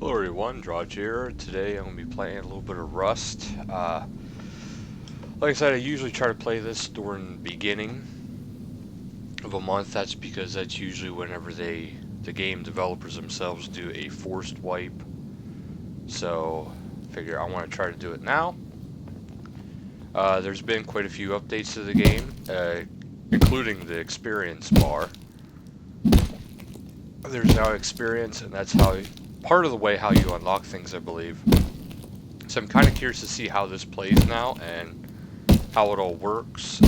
Hello everyone, Draj here. Today I'm going to be playing a little bit of Rust. Like I said, I usually try to play this during the beginning of a month. That's because that's usually whenever the game developers themselves do a forced wipe. So, figure I want to try to do it now. There's been quite a few updates to the game, including the experience bar. There's now experience, and that's how part of the way how you unlock things, I believe. So I'm kind of curious to see how this plays now and how it all works.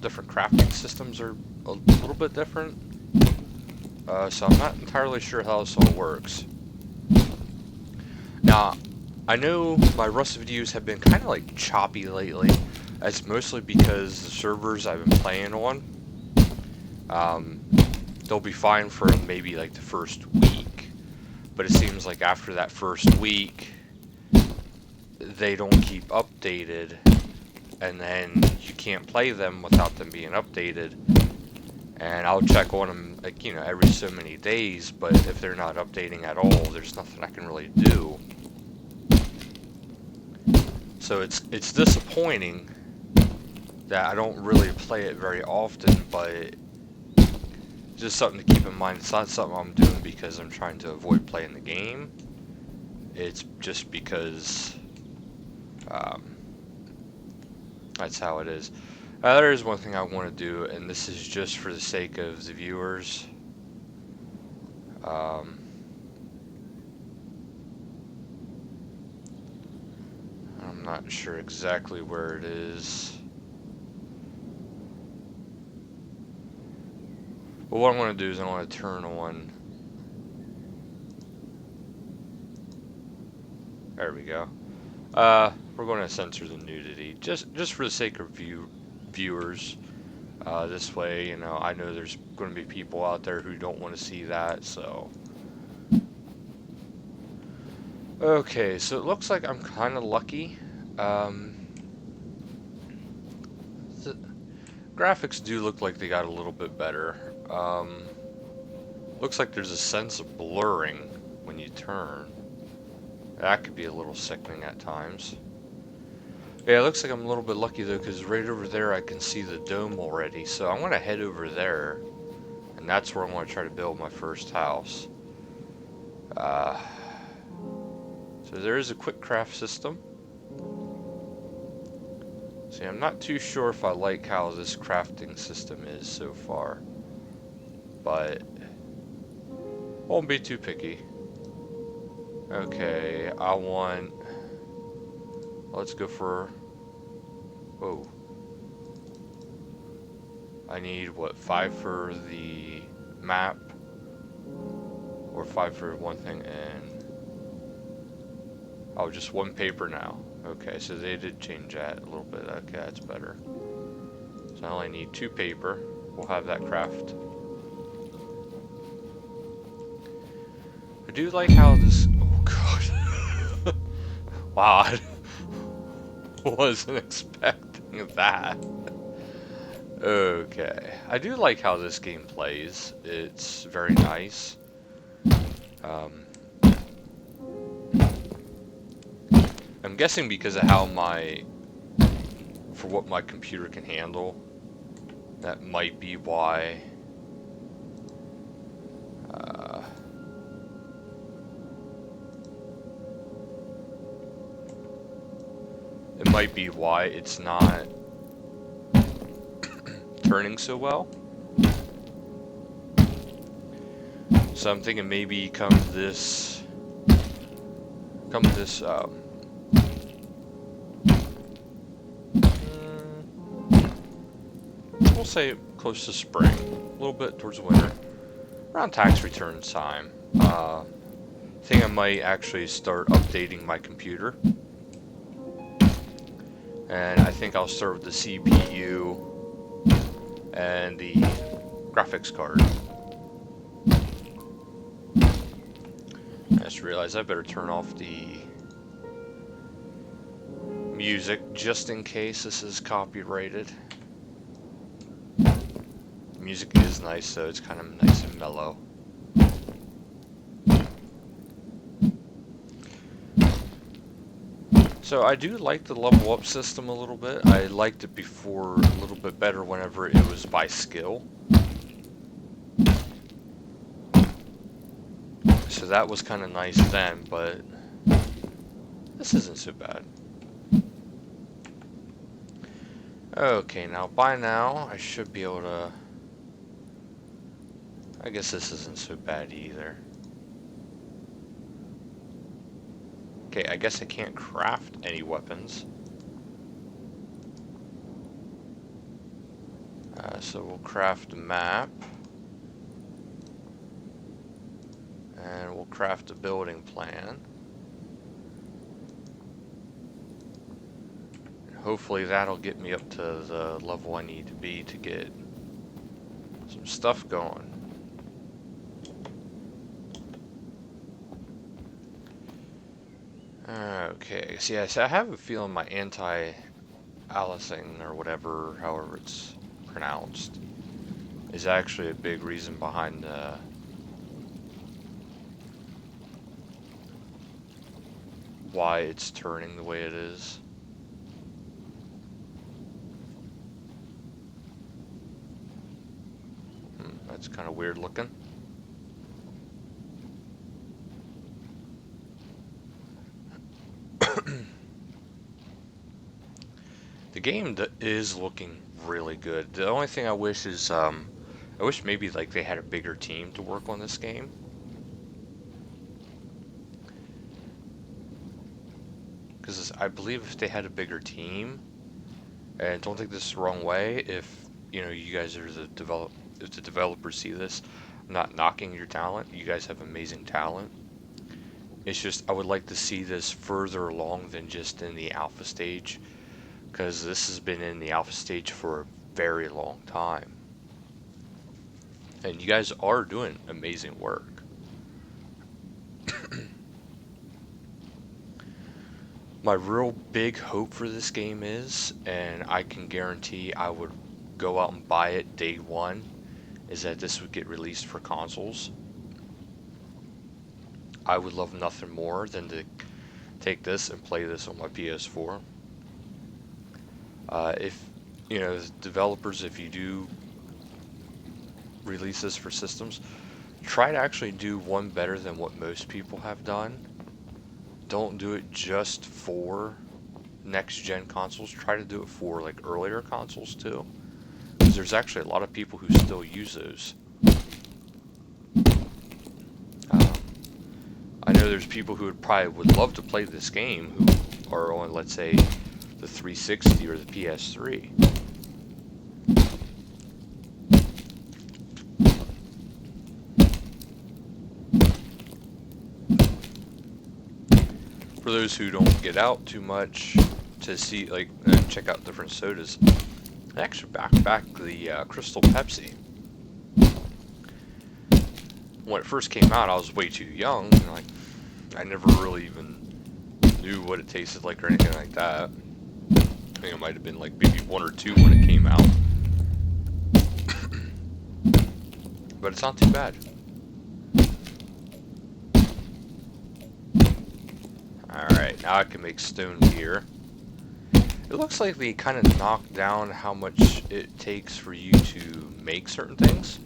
Different crafting systems are a little bit different, so I'm not entirely sure how this all works. Now, I know my Rust videos have been kind of like choppy lately. That's mostly because the servers I've been playing on, they'll be fine for maybe like the first week, but it seems like after that first week, they don't keep updated, and then you can't play them without them being updated. And I'll check on them, like, you know, every so many days, but if they're not updating at all, there's nothing I can really do. So it's disappointing that I don't really play it very often, but just something to keep in mind. It's not something I'm doing because I'm trying to avoid playing the game. It's just because that's how it is. There is one thing I want to do, and this is just for the sake of the viewers. I'm not sure exactly where it is. But what I want to do is I want to turn on. There we go. We're going to censor the nudity, just for the sake of viewers. This way, you know, I know there's going to be people out there who don't want to see that, so. Okay, so it looks like I'm kind of lucky. The graphics do look like they got a little bit better. Looks like there's a sense of blurring when you turn. That could be a little sickening at times. Yeah, it looks like I'm a little bit lucky though, because right over there I can see the dome already. So I want to head over there, and that's where I want to try to build my first house. So there is a quick craft system. See, I'm not too sure if I like how this crafting system is so far, but won't be too picky. Okay, I want. Let's go for. Whoa. I need what, 5 for the map, or 5 for one thing, and oh, just 1 paper now. Okay, so they did change that a little bit. Okay, that's better. So I only need 2 paper. We'll have that craft. I do like how this. Oh god! Wow, I wasn't expecting that. Okay, I do like how this game plays. It's very nice. I'm guessing because of how for what my computer can handle, that might be why. It might be why it's not turning so well. So I'm thinking maybe come this we'll say close to spring, a little bit towards winter, around tax return time. I think I might actually start updating my computer. And I think I'll start with the CPU and the graphics card. I just realized I better turn off the music just in case this is copyrighted. The music is nice, so it's kind of nice and mellow. So I do like the level up system a little bit. I liked it before a little bit better whenever it was by skill. So that was kind of nice then, but this isn't so bad. Okay, now by now I should be able to... I guess this isn't so bad either. Okay, I guess I can't craft any weapons. So we'll craft a map. And we'll craft a building plan. And hopefully that'll get me up to the level I need to be to get some stuff going. Okay, so yeah, so I have a feeling my anti-aliasing or whatever, however it's pronounced, is actually a big reason behind why it's turning the way it is. That's kind of weird looking. The game is looking really good. The only thing I wish is, I wish maybe like they had a bigger team to work on this game. Because I believe if they had a bigger team, and don't take this the wrong way, if you know you guys are if the developers see this, I'm not knocking your talent. You guys have amazing talent. It's just I would like to see this further along than just in the alpha stage, because this has been in the alpha stage for a very long time. And you guys are doing amazing work. My real big hope for this game is, and I can guarantee I would go out and buy it day one, is that this would get released for consoles. I would love nothing more than to take this and play this on my PS4. If, you know, developers, if you do release this for systems, try to actually do one better than what most people have done. Don't do it just for next-gen consoles. Try to do it for, like, earlier consoles, too. Because there's actually a lot of people who still use those. I know there's people who would love to play this game who are on, let's say, the 360 or the PS3. For those who don't get out too much to see, like, check out different sodas, I actually back the Crystal Pepsi. When it first came out, I was way too young, and like, I never really even knew what it tasted like or anything like that. I think it might have been like maybe 1 or 2 when it came out. But it's not too bad. Alright, now I can make stone gear. It looks like they kind of knocked down how much it takes for you to make certain things.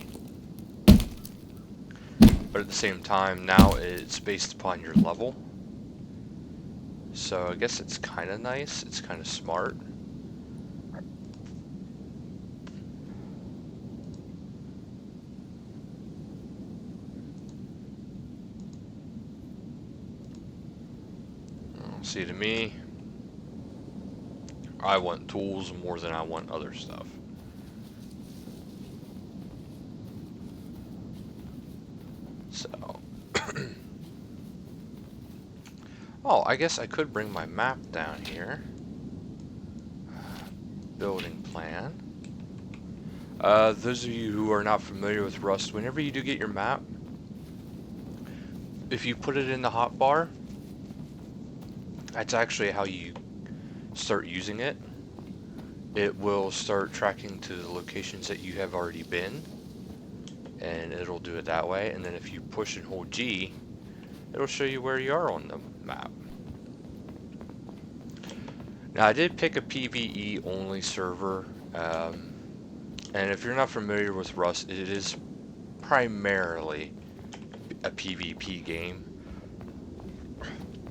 But at the same time, now it's based upon your level. So I guess it's kind of nice. It's kind of smart. See, to me, I want tools more than I want other stuff. So, oh, I guess I could bring my map down here. Building plan. Those of you who are not familiar with Rust, whenever you do get your map, if you put it in the hotbar, that's actually how you start using it. It will start tracking to the locations that you have already been, and it'll do it that way. And then if you push and hold G, it'll show you where you are on the map. Now, I did pick a PvE only server, and if you're not familiar with Rust, it is primarily a PvP game.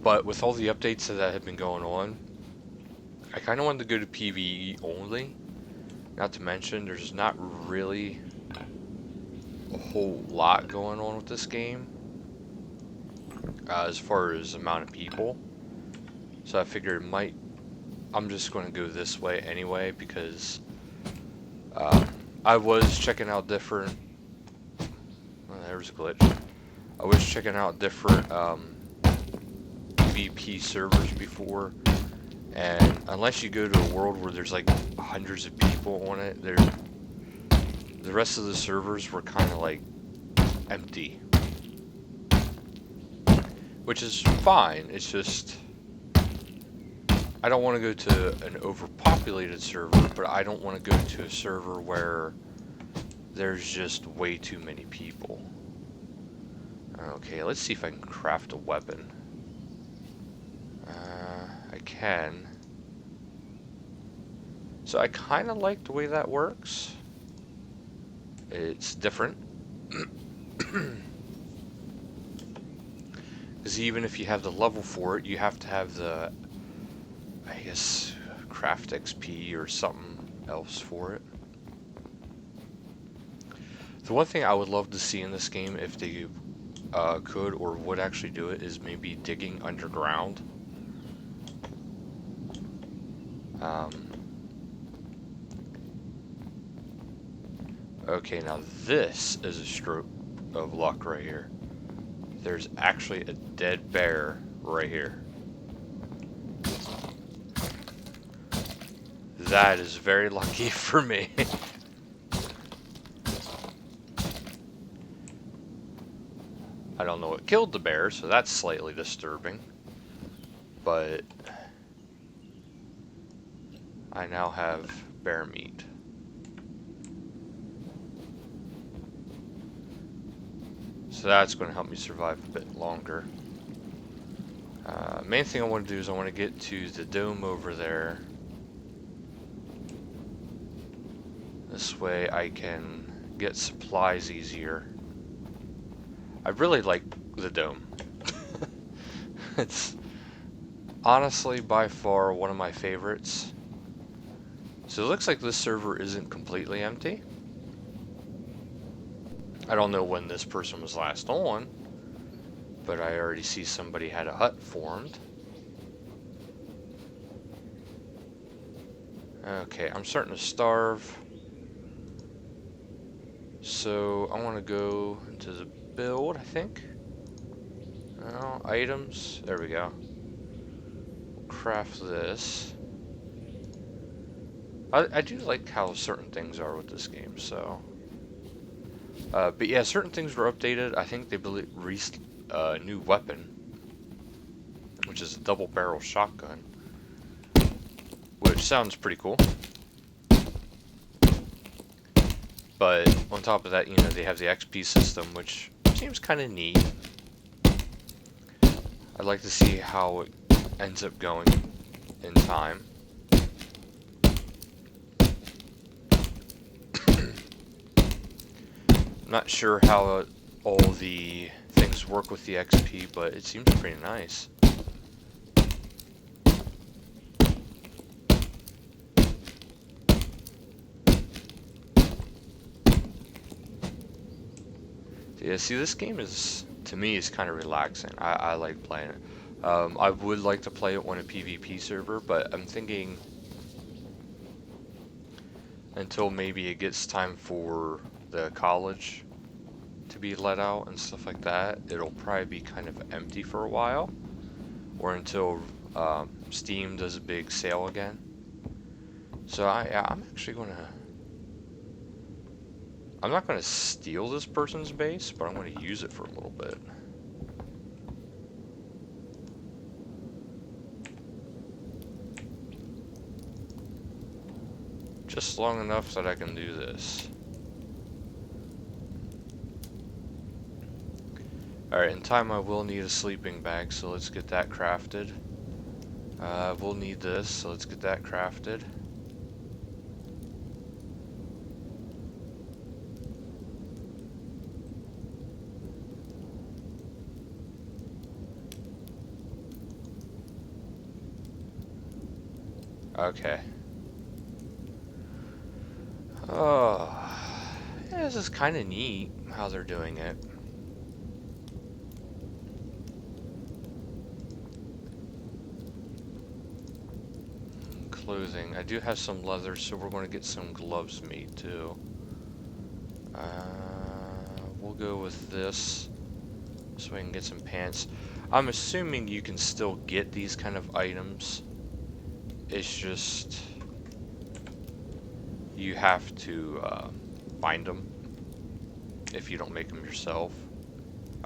But with all the updates that have been going on, I kind of wanted to go to PvE only. Not to mention, there's not really a whole lot going on with this game as far as amount of people. So I figured I'm just going to go this way anyway because I was checking out different. Oh, there's a glitch. I was checking out different PvP servers before, and unless you go to a world where there's like hundreds of people on it, the rest of the servers were kind of like empty, which is fine. It's just I don't want to go to an overpopulated server, but I don't want to go to a server where there's just way too many people. Okay, let's see if I can craft a weapon. I can. So I kind of like the way that works. It's different. Because even if you have the level for it, you have to have the, I guess, craft XP or something else for it. The one thing I would love to see in this game, if they could or would actually do it, is maybe digging underground. Okay, now this is a stroke of luck right here. There's actually a dead bear right here. That is very lucky for me. I don't know what killed the bear, so that's slightly disturbing. But I now have bear meat. So that's going to help me survive a bit longer. Main thing I want to do is I want to get to the dome over there. This way I can get supplies easier. I really like the dome. It's honestly by far one of my favorites. So it looks like this server isn't completely empty. I don't know when this person was last on, but I already see somebody had a hut formed. Okay, I'm starting to starve. So I want to go into the build, I think. No, items. There we go. Craft this. I do like how certain things are with this game, so. But yeah, certain things were updated. I think they released a new weapon, which is a double barrel shotgun, which sounds pretty cool. But on top of that, you know, they have the XP system, which seems kind of neat. I'd like to see how it ends up going in time. I'm not sure how all the things work with the XP, but it seems pretty nice. Yeah, see, this game is, to me, is kind of relaxing. I like playing it. I would like to play it on a PvP server, but I'm thinking until maybe it gets time for the college to be let out and stuff like that, it'll probably be kind of empty for a while, or until Steam does a big sale again. So I'm actually I'm not gonna steal this person's base, but I'm gonna use it for a little bit. Just long enough that I can do this. Alright, in time I will need a sleeping bag, so let's get that crafted. We'll need this, so let's get that crafted. Okay. Oh, yeah, this is kind of neat how they're doing it. Clothing. I do have some leather, so we're going to get some gloves made too. We'll go with this so we can get some pants. I'm assuming you can still get these kind of items. It's just you have to find them if you don't make them yourself.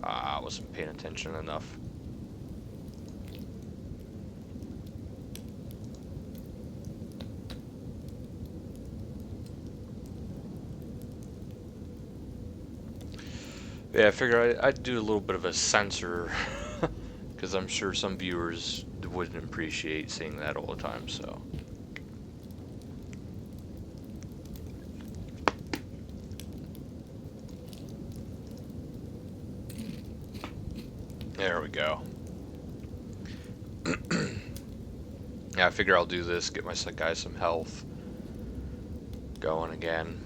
I wasn't paying attention enough. Yeah, I figured I'd do a little bit of a censor because I'm sure some viewers wouldn't appreciate seeing that all the time, so. There we go. Yeah, I figure I'll do this, get my guys some health going again.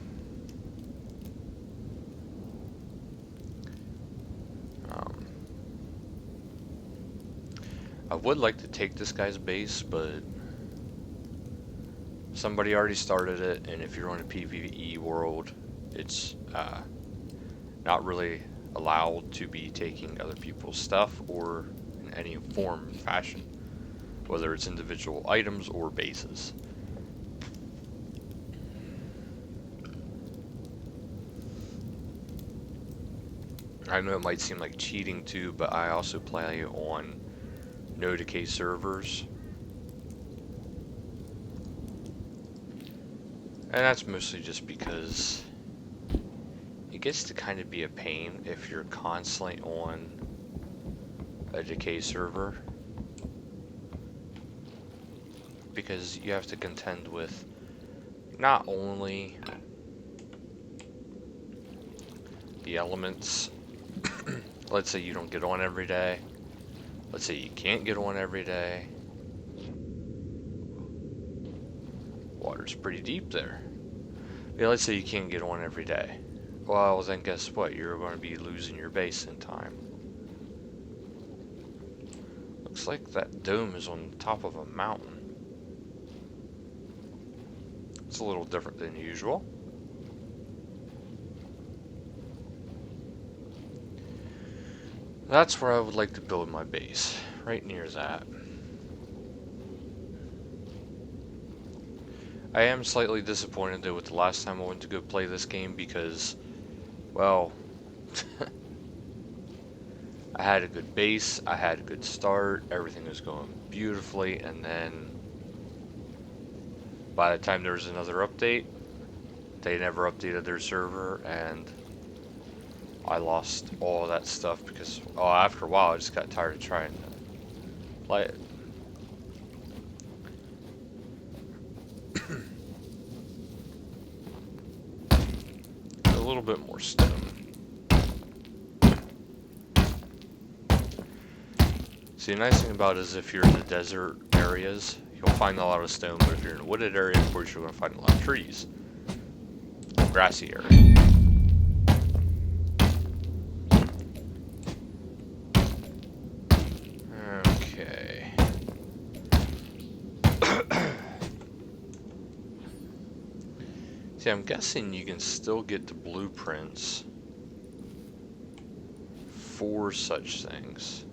I would like to take this guy's base, but somebody already started it, and if you're on a PvE world, it's not really allowed to be taking other people's stuff or in any form or fashion, whether it's individual items or bases. I know it might seem like cheating too, but I also play on no decay servers, and that's mostly just because it gets to kind of be a pain if you're constantly on a decay server, because you have to contend with not only the elements. Let's say you don't get on every day. Let's say you can't get on every day. Water's pretty deep there. Yeah, let's say you can't get on every day. Well, then guess what? You're going to be losing your base in time. Looks like that dome is on top of a mountain. It's a little different than usual. That's where I would like to build my base, right near that. I am slightly disappointed though with the last time I went to go play this game because, well, I had a good base, I had a good start, everything was going beautifully, and then by the time there was another update, they never updated their server, and I lost all that stuff because, oh, after a while I just got tired of trying to play it. A little bit more stone. See, the nice thing about it is if you're in the desert areas, you'll find a lot of stone, but if you're in a wooded area, of course you're going to find a lot of trees. Grassy area. Okay. See, I'm guessing you can still get the blueprints for such things.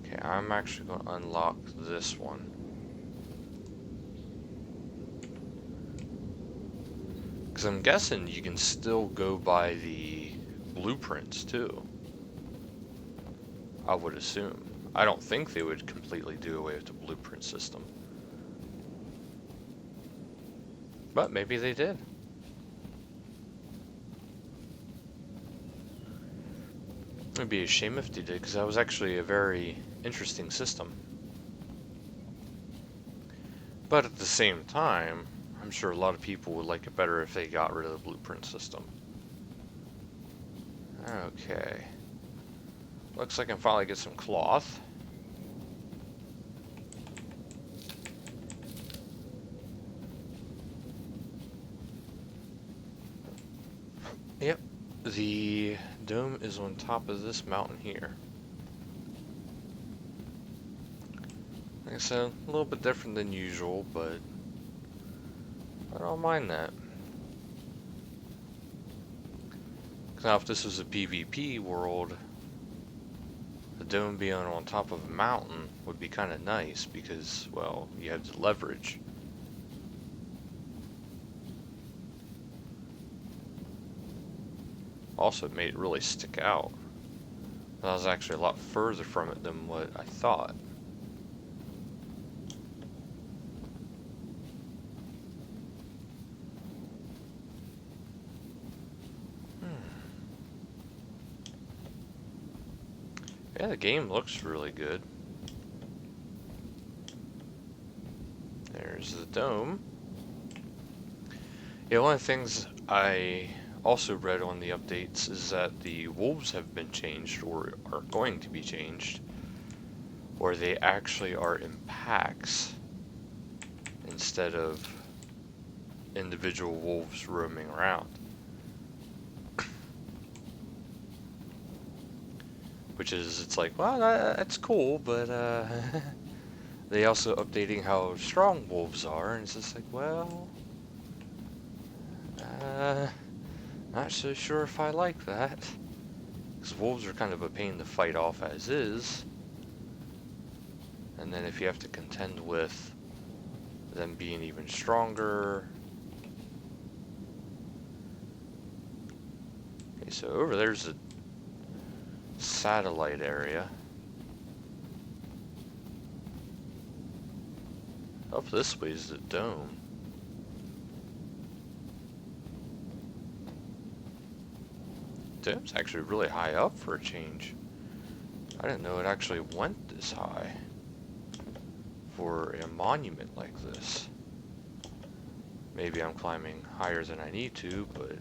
Okay, I'm actually going to unlock this one. Because I'm guessing you can still go by the blueprints too. I would assume. I don't think they would completely do away with the blueprint system. But maybe they did. It'd be a shame if they did, because that was actually a very interesting system. But at the same time, I'm sure a lot of people would like it better if they got rid of the blueprint system. Okay. Looks like I can finally get some cloth. Yep. The dome is on top of this mountain here. Like I said, a little bit different than usual, but I don't mind that. Now, if this was a PvP world, the dome being on top of a mountain would be kind of nice because, well, you have the leverage. Also, it made it really stick out. I was actually a lot further from it than what I thought. Yeah, the game looks really good. There's the dome. Yeah, one of the things I also read on the updates is that the wolves have been changed or are going to be changed, or they actually are in packs instead of individual wolves roaming around. Which is, it's like, well, that's cool, but they also updating how strong wolves are, and it's just like, well, not so sure if I like that. Because wolves are kind of a pain to fight off as is. And then if you have to contend with them being even stronger. Okay, so over there's a satellite area. Up this way is the dome. Dome's actually really high up for a change. I didn't know it actually went this high for a monument like this. Maybe I'm climbing higher than I need to, but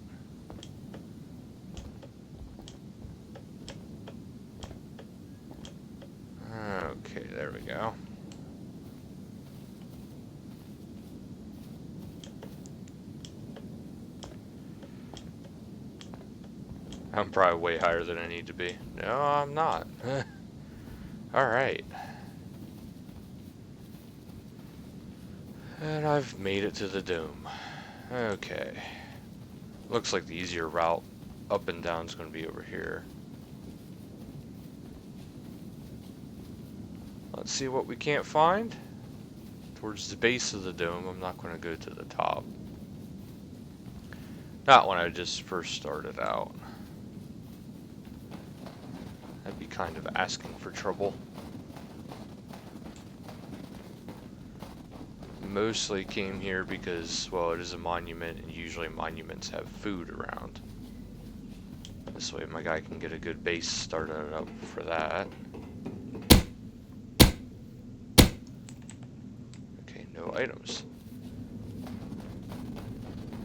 okay, there we go. I'm probably way higher than I need to be. No, I'm not. Alright. And I've made it to the dome. Okay. Looks like the easier route up and down is going to be over here. Let's see what we can't find. Towards the base of the dome, I'm not going to go to the top. Not when I just first started out. That'd be kind of asking for trouble. Mostly came here because, well, it is a monument, and usually monuments have food around. This way my guy can get a good base started up for that. Okay, no items.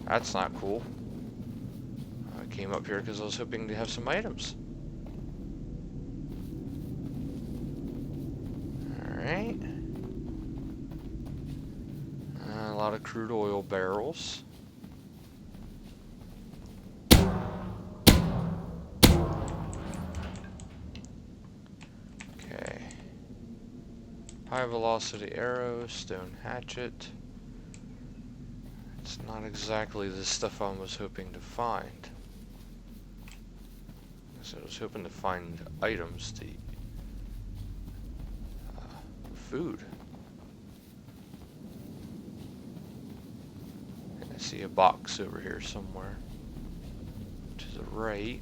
That's not cool. I came up here because I was hoping to have some items. Alright. A lot of crude oil barrels. Okay. High velocity arrow, stone hatchet. It's not exactly the stuff I was hoping to find. So I was hoping to find items to eat. Food. I see a box over here somewhere. To the right.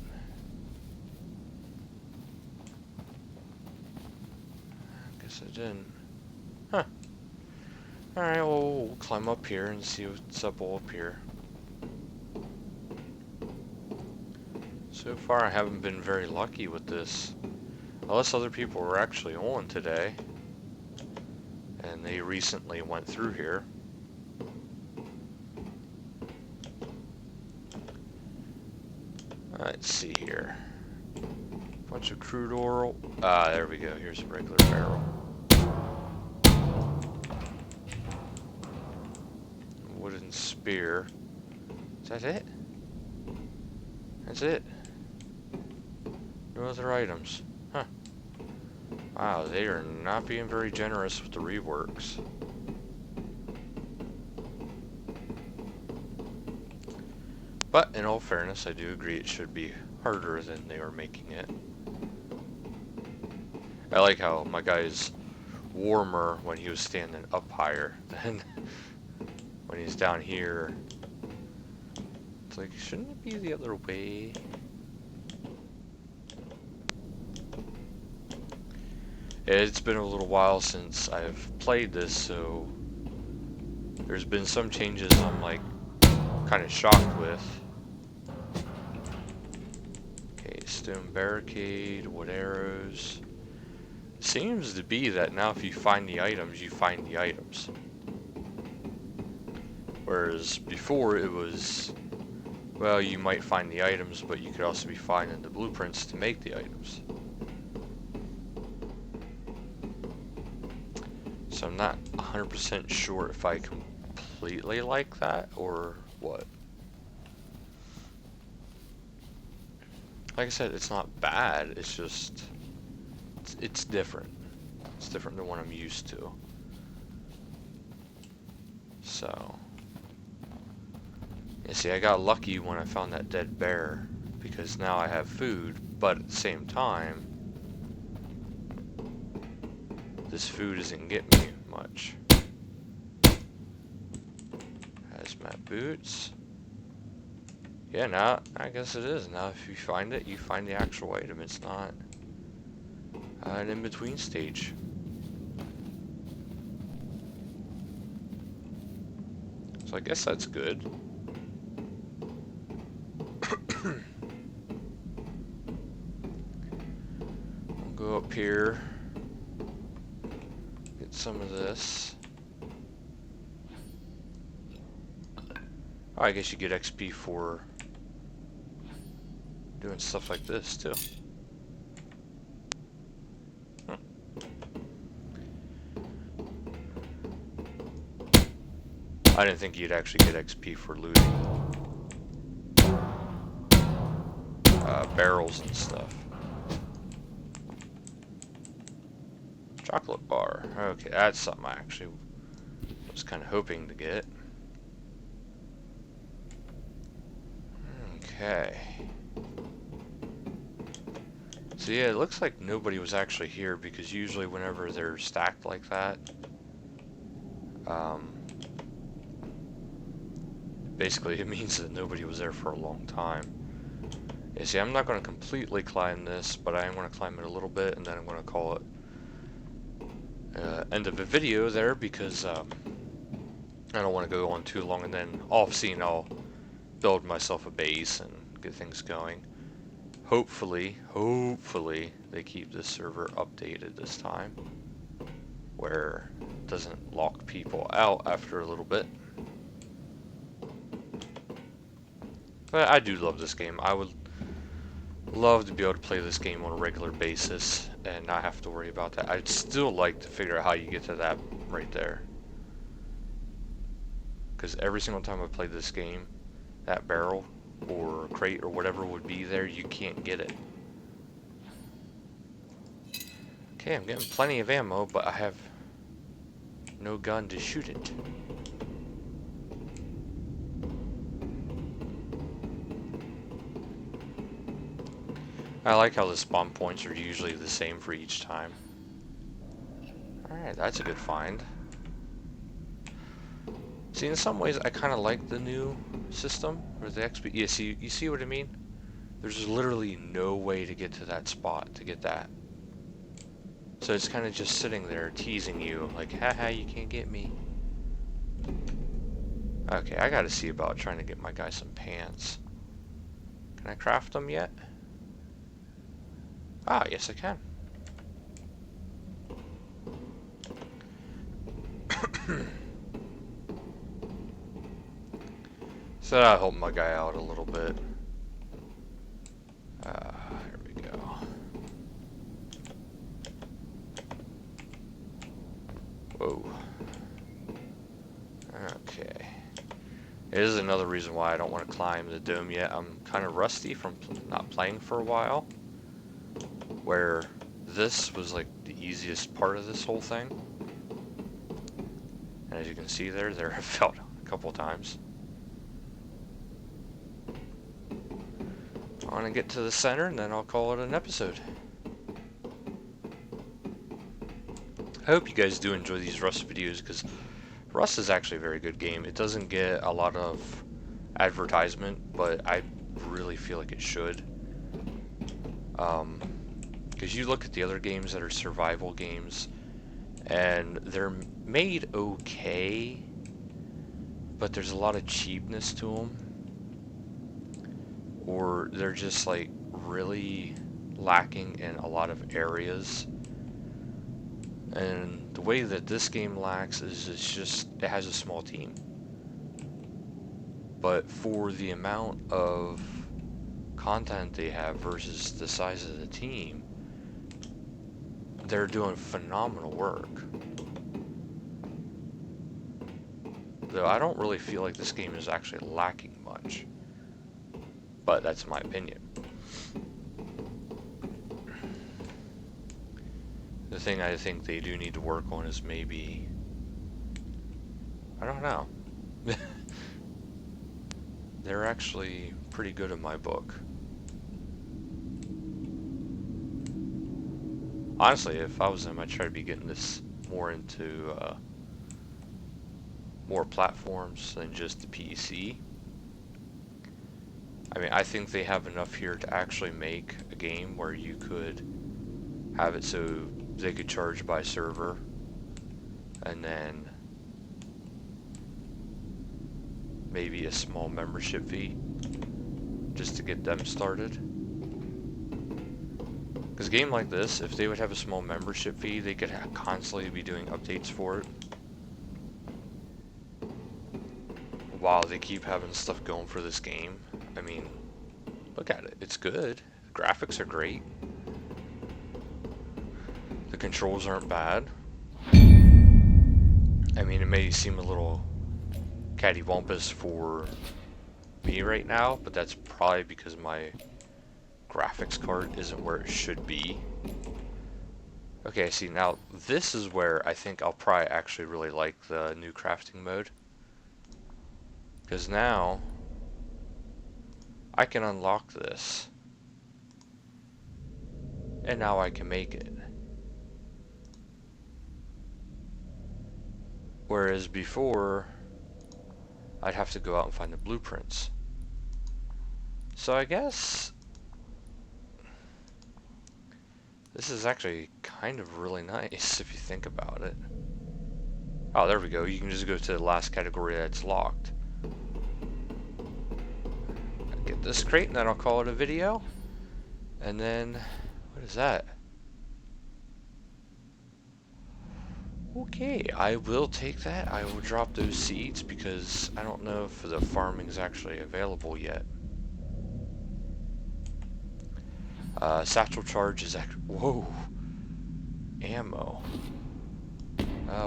I guess I didn't. Huh. Alright, well, we'll climb up here and see what's up all up here. So far I haven't been very lucky with this. Unless other people were actually on today. And they recently went through here. Let's see here. Bunch of crude oil. Ah, there we go. Here's a regular barrel. Wooden spear. Is that it? That's it. No other items. Huh. Wow, they are not being very generous with the reworks. But in all fairness, I do agree it should be harder than they are making it. I like how my guy's warmer when he was standing up higher than when he's down here. It's like, shouldn't it be the other way? It's been a little while since I've played this, so there's been some changes I'm like kind of shocked with. Okay, stone barricade, wood arrows. Seems to be that now if you find the items, you find the items. Whereas before it was, well, you might find the items, but you could also be finding the blueprints to make the items. So I'm not 100% sure if I completely like that or what. Like I said, it's not bad, it's just, it's different. It's different than what I'm used to. So, you see, I got lucky when I found that dead bear, because now I have food, but at the same time, this food isn't getting me much. Hazmat boots. Yeah, now, I guess it is. Now if you find it, you find the actual item. It's not an in-between stage. So I guess that's good. We'll go up here. Get some of this. Oh, I guess you get XP for doing stuff like this too. I didn't think you'd actually get XP for looting barrels and stuff. Chocolate bar. Okay, that's something I actually was kind of hoping to get. Okay. So yeah, it looks like nobody was actually here, because usually whenever they're stacked like that, basically it means that nobody was there for a long time. Yeah, see, I'm not going to completely climb this, but I am going to climb it a little bit, and then I'm going to call it end of the video there, because I don't want to go on too long, and then off-scene I'll build myself a base and get things going. Hopefully they keep this server updated this time, where it doesn't lock people out after a little bit. But I do love this game. I would love to be able to play this game on a regular basis and not have to worry about that. I'd still like to figure out how you get to that right there, because every single time I played this game, that barrel or crate or whatever would be there, you can't get it. Okay, I'm getting plenty of ammo, but I have no gun to shoot it. I like how the spawn points are usually the same for each time. Alright, that's a good find. See, in some ways I kind of like the new system, or the XP. Yeah, see, you see what I mean? There's literally no way to get to that spot to get that. So it's kind of just sitting there teasing you, like, haha, you can't get me. Okay, I gotta see about trying to get my guy some pants. Can I craft them yet? Ah, yes I can. So that'll help my guy out a little bit. Whoa. Okay. It is another reason why I don't want to climb the dome yet. I'm kind of rusty from not playing for a while. Where this was like the easiest part of this whole thing. And as you can see there I fell a couple times. I want to get to the center and then I'll call it an episode. I hope you guys do enjoy these Rust videos because Rust is actually a very good game. It doesn't get a lot of advertisement, but I really feel like it should. Because you look at the other games that are survival games, and they're made okay, but there's a lot of cheapness to them. Or they're just like really lacking in a lot of areas. And the way that this game lacks is it has a small team. But for the amount of content they have versus the size of the team, they're doing phenomenal work. Though I don't really feel like this game is actually lacking much. But that's my opinion. The thing I think they do need to work on is maybe... I don't know. They're actually pretty good in my book. Honestly, if I was them, I'd try to be getting this more into more platforms than just the PC. I mean, I think they have enough here to actually make a game where you could have it so they could charge by server, and then maybe a small membership fee just to get them started. Because a game like this, if they would have a small membership fee, they could constantly be doing updates for it while they keep having stuff going for this game. I mean, look at it. It's good. The graphics are great. The controls aren't bad. I mean, it may seem a little cattywampus for me right now, but that's probably because my graphics card isn't where it should be. Okay, see, now this is where I think I'll probably actually really like the new crafting mode. Because now I can unlock this. And now I can make it. Whereas before, I'd have to go out and find the blueprints. So I guess this is actually kind of really nice if you think about it. Oh, there we go. You can just go to the last category that's locked. Get this crate and then I'll call it a video. And then, what is that? Okay, I will take that. I will drop those seeds because I don't know if the farming is actually available yet. Satchel charge is actually... Whoa! Ammo.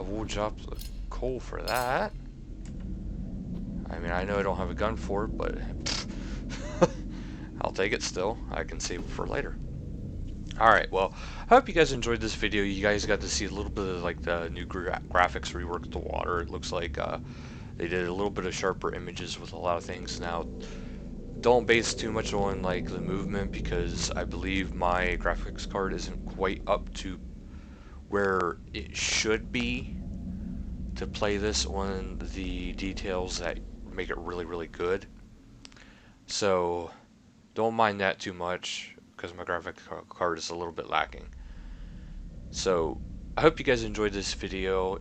We'll drop the coal for that. I mean, I know I don't have a gun for it, but... I'll take it still. I can save it for later. Alright, well, I hope you guys enjoyed this video. You guys got to see a little bit of like the new graphics rework of the water. It looks like they did a little bit of sharper images with a lot of things. Now, don't base too much on like the movement because I believe my graphics card isn't quite up to where it should be to play this on the details that make it really, really good. So, don't mind that too much, because my graphic card is a little bit lacking. So, I hope you guys enjoyed this video.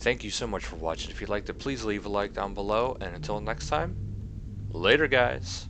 Thank you so much for watching. If you liked it, please leave a like down below. And until next time, later guys.